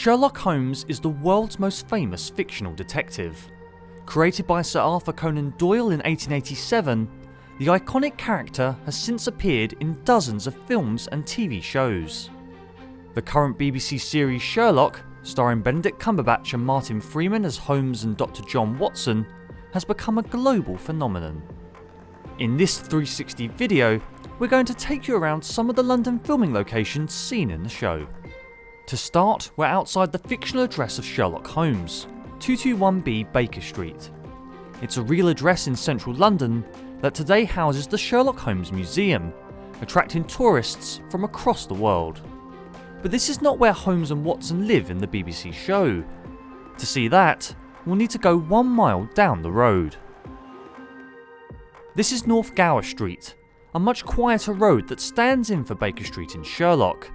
Sherlock Holmes is the world's most famous fictional detective. Created by Sir Arthur Conan Doyle in 1887, the iconic character has since appeared in dozens of films and TV shows. The current BBC series Sherlock, starring Benedict Cumberbatch and Martin Freeman as Holmes and Dr. John Watson, has become a global phenomenon. In this 360 video, we're going to take you around some of the London filming locations seen in the show. To start, we're outside the fictional address of Sherlock Holmes, 221B Baker Street. It's a real address in central London that today houses the Sherlock Holmes Museum, attracting tourists from across the world. But this is not where Holmes and Watson live in the BBC show. To see that, we'll need to go 1 mile down the road. This is North Gower Street, a much quieter road that stands in for Baker Street in Sherlock.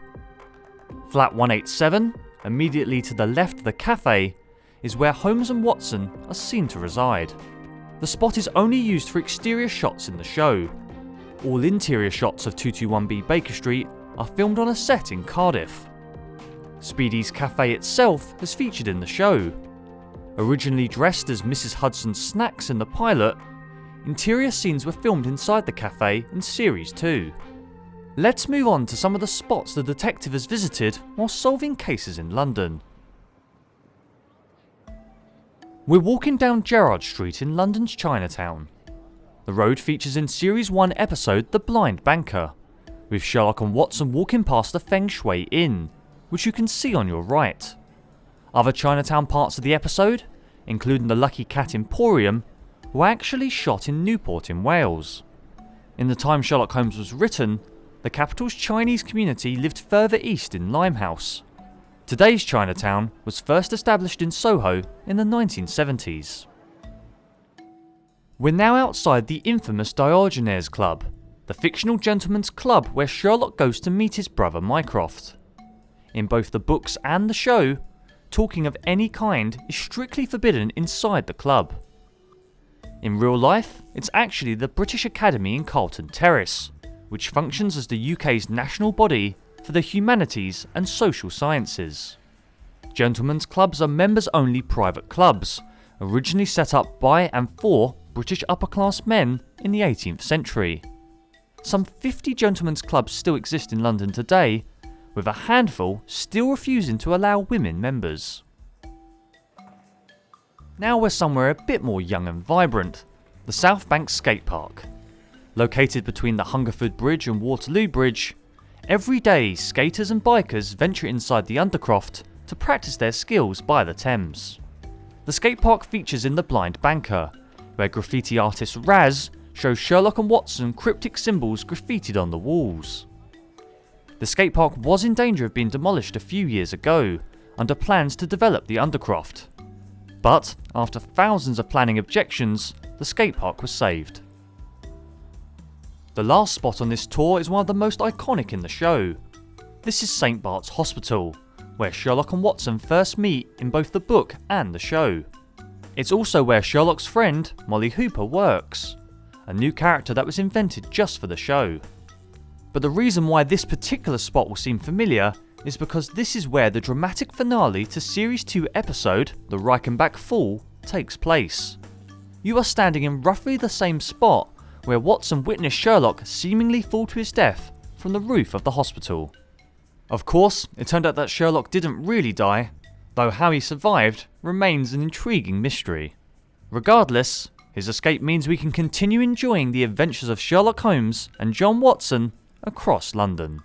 Flat 187, immediately to the left of the cafe, is where Holmes and Watson are seen to reside. The spot is only used for exterior shots in the show. All interior shots of 221B Baker Street are filmed on a set in Cardiff. Speedy's cafe itself is featured in the show. Originally dressed as Mrs. Hudson's Snacks in the pilot, interior scenes were filmed inside the cafe in Series 2. Let's move on to some of the spots the detective has visited while solving cases in London. We're walking down Gerrard Street in London's Chinatown. The road features in Series 1 episode The Blind Banker, with Sherlock and Watson walking past the Feng Shui Inn, which you can see on your right. Other Chinatown parts of the episode, including the Lucky Cat Emporium, were actually shot in Newport in Wales. In the time Sherlock Holmes was written, the capital's Chinese community lived further east in Limehouse. Today's Chinatown was first established in Soho in the 1970s. We're now outside the infamous Diogenes Club, the fictional gentleman's club where Sherlock goes to meet his brother Mycroft. In both the books and the show, talking of any kind is strictly forbidden inside the club. In real life, it's actually the British Academy in Carlton Terrace, which functions as the UK's national body for the humanities and social sciences. Gentlemen's clubs are members-only private clubs, originally set up by and for British upper-class men in the 18th century. Some 50 gentlemen's clubs still exist in London today, with a handful still refusing to allow women members. Now we're somewhere a bit more young and vibrant, the Southbank skate park. Located between the Hungerford Bridge and Waterloo Bridge, every day skaters and bikers venture inside the Undercroft to practice their skills by the Thames. The skate park features in The Blind Banker, where graffiti artist Raz shows Sherlock and Watson cryptic symbols graffitied on the walls. The skate park was in danger of being demolished a few years ago, under plans to develop the Undercroft. But after thousands of planning objections, the skate park was saved. The last spot on this tour is one of the most iconic in the show. This is St. Bart's Hospital, where Sherlock and Watson first meet in both the book and the show. It's also where Sherlock's friend, Molly Hooper, works, a new character that was invented just for the show. But the reason why this particular spot will seem familiar is because this is where the dramatic finale to Series 2 episode, The Reichenbach Fall, takes place. You are standing in roughly the same spot where Watson witnessed Sherlock seemingly fall to his death from the roof of the hospital. Of course, it turned out that Sherlock didn't really die, though how he survived remains an intriguing mystery. Regardless, his escape means we can continue enjoying the adventures of Sherlock Holmes and John Watson across London.